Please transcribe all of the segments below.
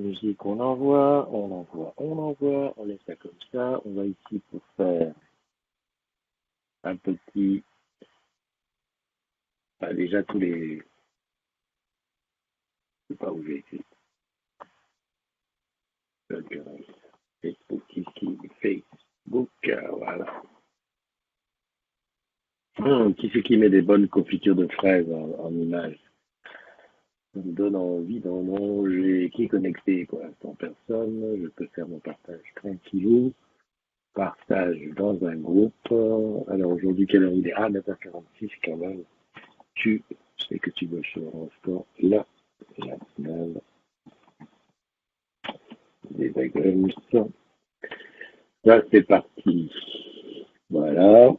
musique, on envoie, on laisse ça comme ça. On va ici pour faire un petit, déjà tous les, je sais pas où j'ai écrit, Facebook, ici, Facebook, voilà. Qui c'est qui met des bonnes confitures de fraises en image? Ça me donne envie d'en manger. Qui est connecté pour l'instant? Personne. Je peux faire mon partage tranquillou. Partage dans un groupe. Alors aujourd'hui, quelle heure il est? Ah, 9h46 quand même. Tu sais que tu dois sur un sport là, la finale des bagels. Là, c'est parti. Voilà.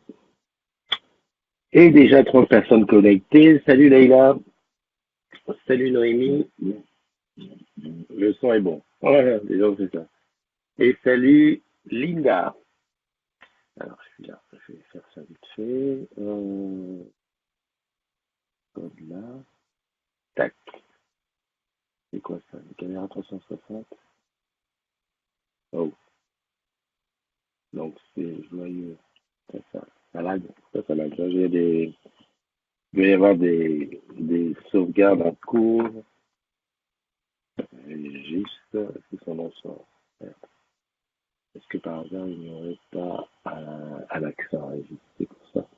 Et déjà 30 personnes connectées. Salut Leïla. Salut Noémie. Le son est bon. Voilà, déjà c'est ça. Et salut Linda. Alors je suis là. Je vais faire ça vite fait. Code là. Tac. C'est quoi ça? Une caméra 360. Oh. Donc c'est joyeux. Ça lag. Ça lag. Là, j'ai des. Il doit y avoir des sauvegardes en cours. Juste, est-ce que son nom sort? Est-ce que par hasard il n'y aurait pas un accent Régis? C'est pour ça.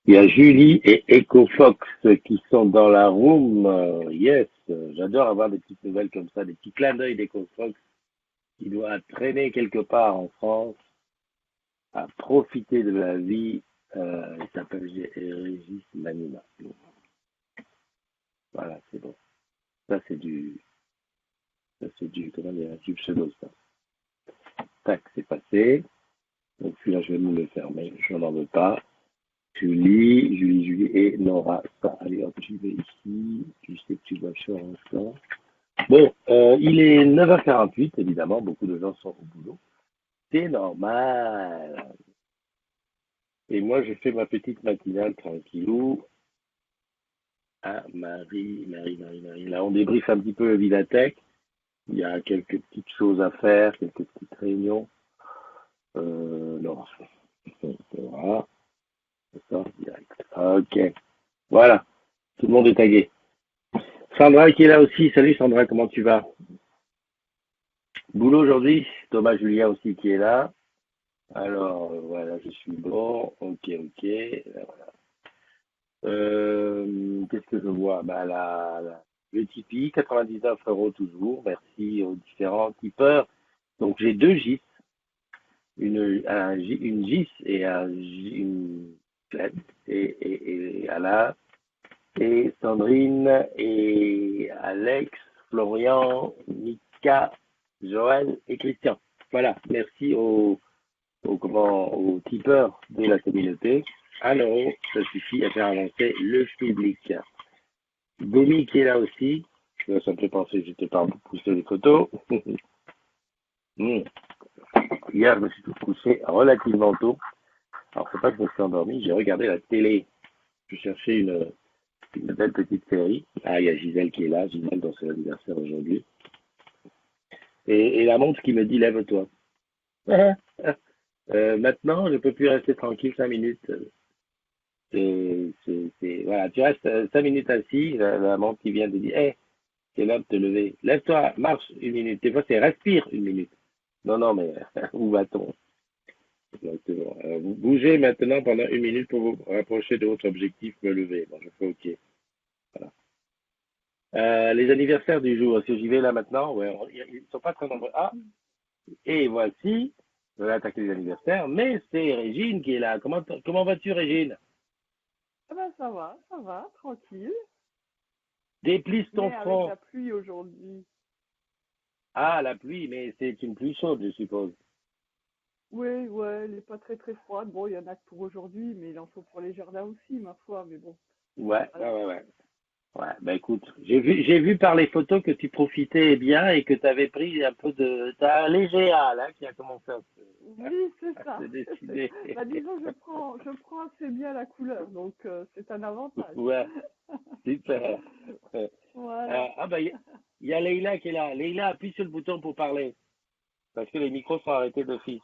Il y a Julie et EcoFox qui sont dans la room. Yes, j'adore avoir des petites nouvelles comme ça, des petits clins d'œil d'EcoFox qui doit traîner quelque part en France, à profiter de la vie. Il s'appelle Régis Manima. Voilà, c'est bon. Ça c'est du, comment dire, du pseudo ça. Tac, c'est passé. Donc celui-là, je vais nous le fermer. Je n'en veux pas. Julie et Nora. Allez hop, j'y vais ici. Tu sais que tu dois sur l'instant. Bon, il est 9h48, évidemment, beaucoup de gens sont au boulot. C'est normal. Et moi, je fais ma petite matinale tranquillou. Ah, Marie. Là, on débriefe un petit peu Vidatech. Il y a quelques petites choses à faire, quelques petites réunions. Non, voilà. Ça, direct. Ok. Voilà. Tout le monde est tagué. Sandra qui est là aussi. Salut Sandra, comment tu vas? Boulot aujourd'hui. Thomas Julien aussi qui est là. Alors, voilà, je suis bon. Ok. Voilà. Qu'est-ce que je vois? Le Tipeee, 99 € toujours. Merci aux différents tipeurs. Donc, j'ai deux GIS. Une GIS et une flette. Et Alain, et Sandrine, et Alex, Florian, Mika, Joël et Christian. Voilà, merci aux tipeurs de la communauté. 1 €, ça suffit à faire avancer le public. Domi qui est là aussi. Ça me fait penser que j'étais pas pousser les photos. Hier, je me suis tout couché relativement tôt. Alors, c'est pas que je me suis endormi, j'ai regardé la télé. Je cherchais une belle petite série. Ah, il y a Gisèle qui est là, Gisèle dans son anniversaire aujourd'hui. Et la montre qui me dit lève-toi. Maintenant, je peux plus rester tranquille 5 minutes. Voilà, tu restes 5 minutes assis, la montre qui vient te dire, hé, c'est l'heure de te lever. Lève-toi, marche 1 minute. Des fois, c'est respire 1 minute. Non, non, mais où va-t-on? Exactement. Vous bougez maintenant pendant 1 minute pour vous rapprocher de votre objectif, me lever. Bon, je fais OK. Voilà. Les anniversaires du jour, est-ce que j'y vais là maintenant? Ouais, ils sont pas très nombreux. Ah, et voici, je vais attaquer les anniversaires, mais c'est Régine qui est là. Comment vas-tu, Régine? Ah ben ça va, tranquille. Déplisse ton Mais avec front. la pluie aujourd'hui. Ah, la pluie, mais c'est une pluie chaude, je suppose. Oui, ouais, elle n'est pas très très froide. Bon, il y en a que pour aujourd'hui, mais il en faut pour les jardins aussi, ma foi. Mais bon, Ouais, ouais, voilà. ouais, ouais. Ouais, bah écoute, j'ai vu par les photos que tu profitais bien et que tu avais pris un peu de. T'as un léger A là qui a commencé Oui, c'est à se ça. dessiner. Bah, disons, je prends assez bien la couleur, donc c'est un avantage. Ouais, super. Voilà. Ah bah, il y a Leïla qui est là. Leïla, appuie sur le bouton pour parler, parce que les micros sont arrêtés d'office.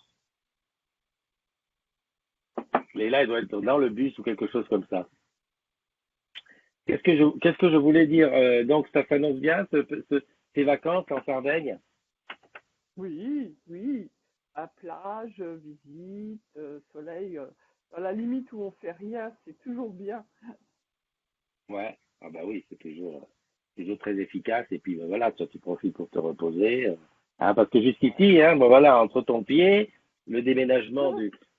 Leïla, elle doit être dans le bus ou quelque chose comme ça. Qu'est-ce que je voulais dire? Donc, ça s'annonce bien, ces vacances en Sardaigne? Oui, oui. À plage, visite, soleil. À la limite où on fait rien, c'est toujours bien. Ouais. Ah bah oui, c'est toujours très efficace. Et puis ben voilà, toi tu profites pour te reposer. Hein, parce que jusqu'ici, hein, ben voilà, entre ton pied, le déménagement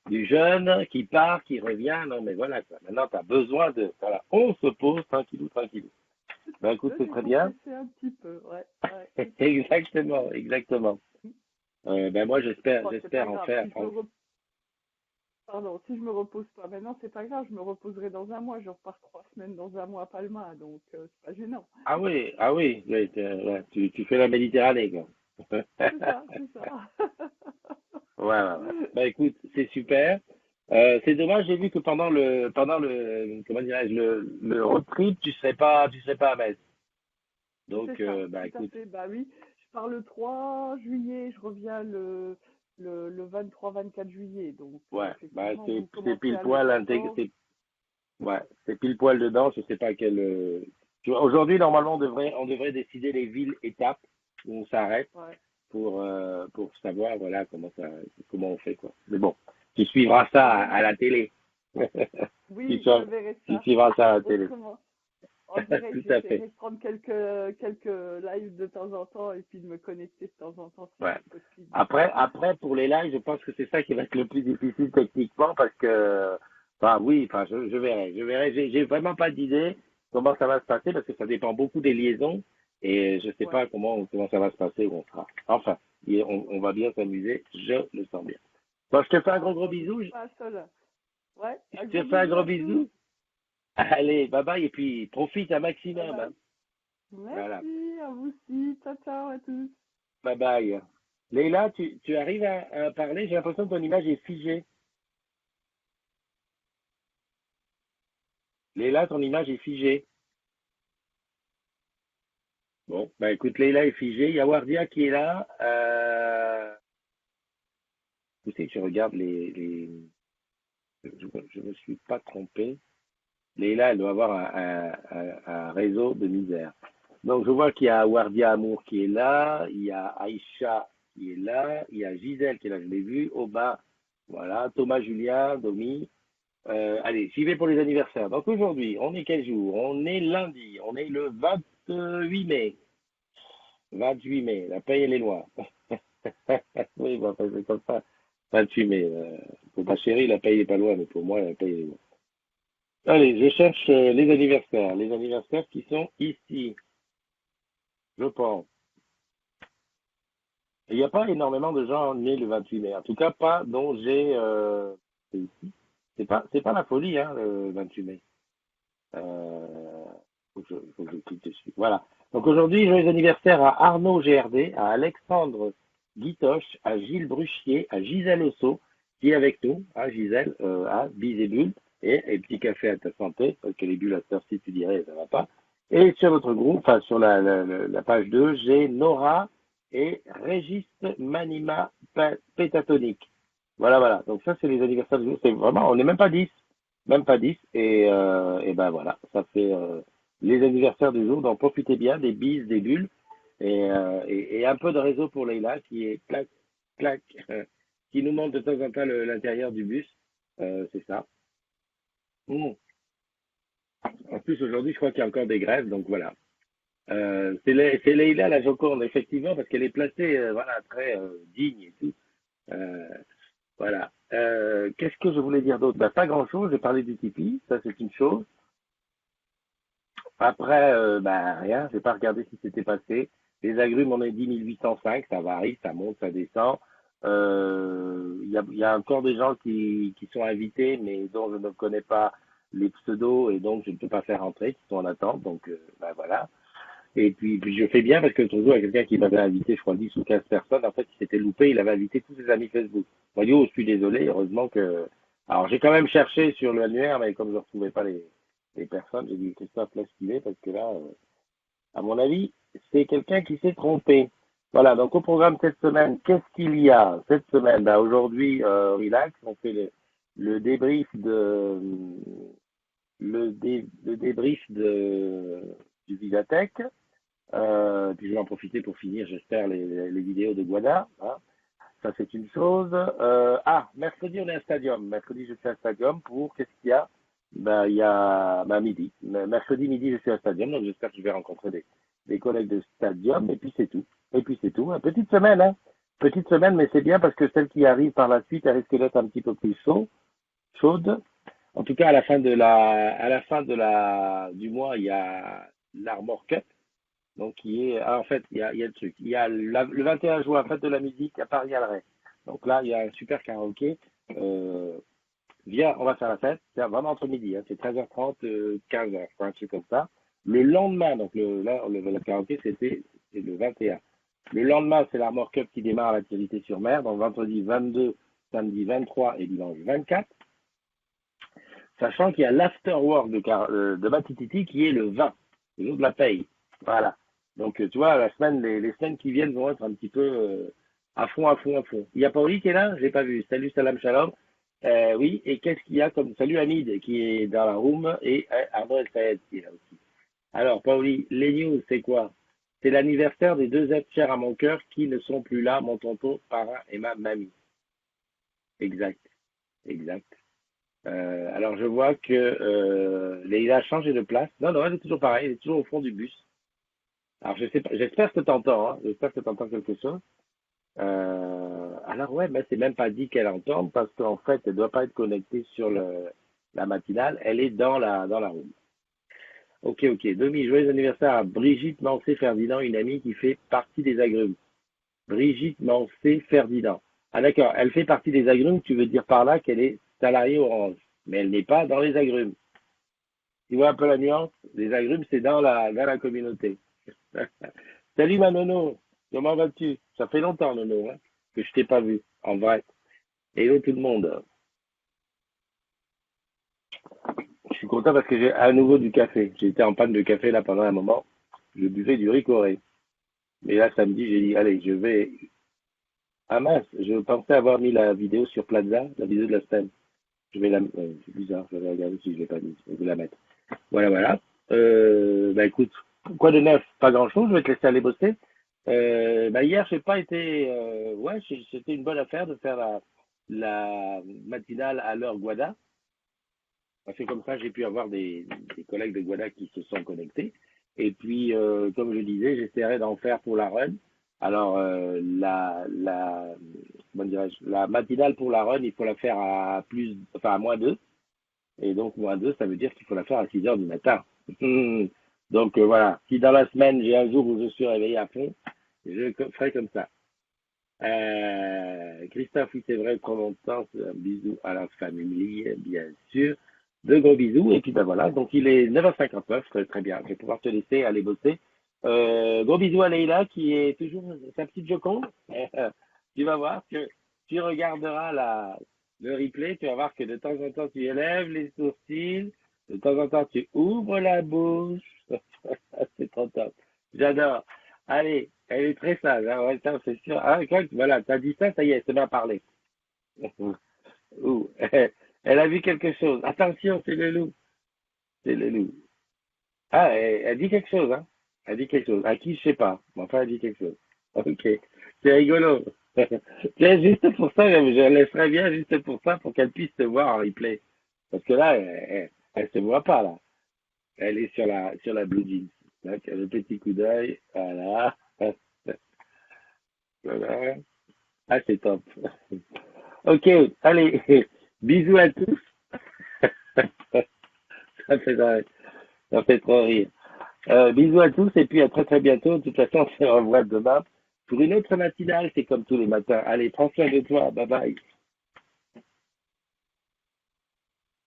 du jeune qui part, qui revient, non mais voilà, quoi. Maintenant tu as besoin de. Voilà, on se pose tranquillou, tranquillou. Ben écoute, De c'est très bien. décompresser un petit peu, ouais, ouais, tout à fait. Exactement, exactement. Ben moi j'espère, Bon, c'est pas j'espère en grave. faire. Si je me Pardon, si je me repose pas maintenant, c'est pas grave. Je me reposerai dans un mois. Je repars 3 semaines dans un mois à Palma, donc c'est pas gênant. Ah oui, ouais, ouais, tu fais la Méditerranée, quoi. C'est ça, c'est ça. Ouais, ouais, ouais. Bah écoute, c'est super. C'est dommage, j'ai vu que comment dirais-je, le road trip, tu serais pas à Metz. Donc, C'est ça, bah tout à écoute, fait. Bah oui, je pars le 3 juillet, je reviens le 23-24 juillet. Donc, ouais, bah effectivement, c'est vous c'est commencez pile à le poil 14. ouais, c'est pile poil dedans. Je sais pas quel. Tu vois, aujourd'hui, normalement, on devrait décider les villes étapes où on s'arrête Ouais. pour savoir, voilà, comment on fait quoi. Mais bon, tu suivras ça Eh ben, à la télé. tu, oui, je suivras- verrai tu ça suivras ça à la télé. autrement. En direct, Tout à j'essaierai fait. de prendre quelques lives de temps en temps et puis de me connecter de temps en temps si Ouais. c'est possible. Après, pour les lives, je pense que c'est ça qui va être le plus difficile techniquement parce que, enfin, oui, enfin, je verrai. Je verrai. J'ai vraiment pas d'idée comment ça va se passer parce que ça dépend beaucoup des liaisons et je sais Ouais, pas comment ça va se passer où on sera. Enfin, on ouais. va bien s'amuser, je le sens bien. Bon, je te fais un gros Ah, gros sans doute bisou. pas seul. Ouais, un Je gros te fais un bisou gros à tous. bisou. Allez, bye bye et puis profite un Bye maximum, hein. bye. Voilà. Merci, à vous aussi. Ciao, ciao à tous. Bye bye. Leïla, tu arrives à parler? J'ai l'impression que ton image est figée. Leïla, ton image est figée. Bon, bah écoute, Leïla est figée. Il y a Wardia qui est là. Tu sais que je regarde je me suis pas trompé. Leïla, elle doit avoir un réseau de misère. Donc je vois qu'il y a Wardia Amour qui est là. Il y a Aïcha qui est là. Il y a Gisèle qui est là, je l'ai vu. Oba, voilà. Thomas Julien, Domi. Allez, j'y vais pour les anniversaires. Donc aujourd'hui, on est quel jour? On est lundi. On est le 28 mai. 28 mai, la paye elle est loin. Oui, bon, c'est comme ça. 28 mai. Pour ma chérie, la paye n'est pas loin, mais pour moi, la paye est loin. Allez, je cherche les anniversaires. Les anniversaires qui sont ici, je pense. Il n'y a pas énormément de gens nés le 28 mai. En tout cas, pas dont j'ai. C'est ici. C'est pas la folie, hein, le 28 mai. Euh, faut que je clique dessus. Voilà. Donc aujourd'hui, joyeux anniversaire à Arnaud GRD, à Alexandre Guitoche, à Gilles Bruchier, à Gisèle Osso, qui est avec nous, à Gisèle, à Bise et Bulles, et petit café à ta santé, parce que les bulles à cette heure-ci, tu dirais, ça va pas. Et sur notre groupe, enfin sur la page 2, j'ai Nora et Régis Manima Pétatonique. Voilà, voilà. Donc ça, c'est les anniversaires du jour. C'est vraiment, on n'est même pas 10. Même pas 10. Et ben voilà, ça fait les anniversaires du jour. Donc profitez bien des bises, des bulles et un peu de réseau pour Leïla qui est clac, clac, qui nous montre de temps en temps l'intérieur du bus. C'est ça. Mmh. En plus, aujourd'hui, je crois qu'il y a encore des grèves, donc voilà. C'est Leïla la Joconde, effectivement, parce qu'elle est placée voilà, très digne et tout. Euh, voilà. Qu'est-ce que je voulais dire d'autre? Bah, pas grand-chose. J'ai parlé du Tipeee, ça c'est une chose. Après, bah, rien, j'ai pas regardé ce qui s'était passé. Les agrumes, on est 10 805, ça varie, ça monte, ça descend. Il y a encore des gens qui sont invités, mais dont je ne connais pas les pseudos et donc je ne peux pas faire entrer, qui sont en attente. Donc, bah, voilà. Et puis je fais bien parce que l'autre jour, il y a quelqu'un qui m'avait invité, je crois, 10 ou 15 personnes. En fait, il s'était loupé, il avait invité tous ses amis Facebook. Moi, je suis désolé, heureusement que. Alors, j'ai quand même cherché sur l'annuaire, mais comme je ne retrouvais pas les personnes, j'ai dit Christophe, laisse filer parce que là. À mon avis, c'est quelqu'un qui s'est trompé. Voilà, donc au programme cette semaine, qu'est-ce qu'il y a cette semaine? Bah, aujourd'hui, relax, on fait le débrief le débrief du Vivatech. Puis je vais en profiter pour finir, j'espère, les vidéos de Guada. Hein. Ça, c'est une chose. Mercredi, on est à Stadium. Mercredi, je suis à Stadium pour, qu'est-ce qu'il y a? Ben, il y a, midi. Mercredi midi, je suis à Stadium, donc j'espère que je vais rencontrer des collègues de Stadium, et puis c'est tout. Et puis c'est tout. Une petite semaine, hein. Petite semaine, mais c'est bien parce que celle qui arrive par la suite, elle risque d'être un petit peu plus chaude. En tout cas, à la fin du mois, il y a l'Armor Cup. Donc, en fait, il y a le truc. Il y a le 21 juin, fête de la musique à Paris-Alray. Donc là, il y a un super karaoké. Euh, Viens, on va faire la fête. C'est vraiment entre midi. Hein. C'est 13h30, 15h, un truc comme ça. Le lendemain, donc le karaoké, c'est le 21. Le lendemain, c'est l'Armor Cup qui démarre à la Thierry-sur-Mer. Donc vendredi 22, samedi 23 et dimanche 24. Sachant qu'il y a l'afterwork de Batititi qui est le 20, le jour de la paye. Voilà. Donc, tu vois, les semaines qui viennent vont être un petit peu à fond, à fond, à fond. Il y a Pauli qui est là? Je l'ai pas vu. Salut, salam, shalom. Oui, et qu'est-ce qu'il y a comme... Salut Hamid qui est dans la room et Arnaud El Sayed qui est là aussi. Alors, Pauli, les news, c'est quoi? C'est l'anniversaire des deux êtres chers à mon cœur qui ne sont plus là, mon tonton, parrain et ma mamie. Exact, exact. Alors je vois que Leïla a changé de place. Non, non, elle est toujours pareille, elle est toujours au fond du bus. Alors je sais pas, j'espère que tu entends, hein, j'espère que tu entends quelque chose. Alors ouais, mais c'est même pas dit qu'elle entende parce qu'en fait, elle doit pas être connectée sur la matinale, elle est dans la room. Ok, ok. Domi, joyeux anniversaire à Brigitte Mancé Ferdinand, une amie qui fait partie des agrumes. Brigitte Mancé Ferdinand. Ah d'accord, elle fait partie des agrumes, tu veux dire par là qu'elle est salariée Orange, mais elle n'est pas dans les agrumes. Tu vois un peu la nuance? Les agrumes, c'est dans la communauté. Salut ma nono, comment vas-tu? Ça fait longtemps, nono, hein, que je t'ai pas vu, en vrai. Hello tout le monde. Je suis content parce que j'ai à nouveau du café. J'étais en panne de café là pendant un moment. Je buvais du ricoré. Mais là, samedi, j'ai dit, allez, je vais. Ah mince, je pensais avoir mis la vidéo sur Plaza, la vidéo de la semaine. Je vais la. C'est bizarre, je vais regarder si je l'ai pas mise. Je vais la mettre. Voilà, voilà. Bah écoute, quoi de neuf? Pas grand-chose, je vais te laisser aller bosser. Hier, j'ai pas été. Ouais, c'était une bonne affaire de faire la matinale à l'heure Guada. Parce que comme ça, j'ai pu avoir des collègues de Guada qui se sont connectés. Et puis, comme je disais, j'essaierai d'en faire pour la run. Alors, comment dirais-je, la matinale pour la run, il faut la faire à -2. Et donc, -2, ça veut dire qu'il faut la faire à 6 heures du matin. Donc, voilà. Si dans la semaine, j'ai un jour où je suis réveillé à fond, je ferai comme ça. Christophe, oui, c'est vrai, trop longtemps. Un bisou à la famille, bien sûr. De gros bisous. Et puis, ben voilà. Donc, il est 9h59. Très, très bien. Je vais pouvoir te laisser aller bosser. Gros bisous à Leïla, qui est toujours sa petite Joconde. Tu vas voir que tu regarderas le replay. Tu vas voir que de temps en temps, tu élèves les sourcils. De temps en temps, tu ouvres la bouche. C'est trop top. J'adore. Allez, elle est très sage, hein, ouais, ça, c'est sûr. Ah, voilà, t'as dit ça, ça y est, c'est bien parlé. Ouh, elle a vu quelque chose. Attention, c'est le loup. C'est le loup. Ah, elle dit quelque chose, hein. Elle dit quelque chose. À qui, je sais pas. Mais enfin, elle dit quelque chose. Ok. C'est rigolo. Tiens, juste pour ça, je la laisserai bien juste pour ça, pour qu'elle puisse te voir en replay. Parce que là, elle se voit pas, là. Elle est sur la blue jeans. Donc, le petit coup d'œil. Voilà. Voilà. Ah, c'est top. Ok, allez, bisous à tous. Ça fait, ça fait trop rire. Bisous à tous et puis à très très bientôt. De toute façon, on se revoit demain pour une autre matinale. C'est comme tous les matins. Allez, prends soin de toi. Bye bye.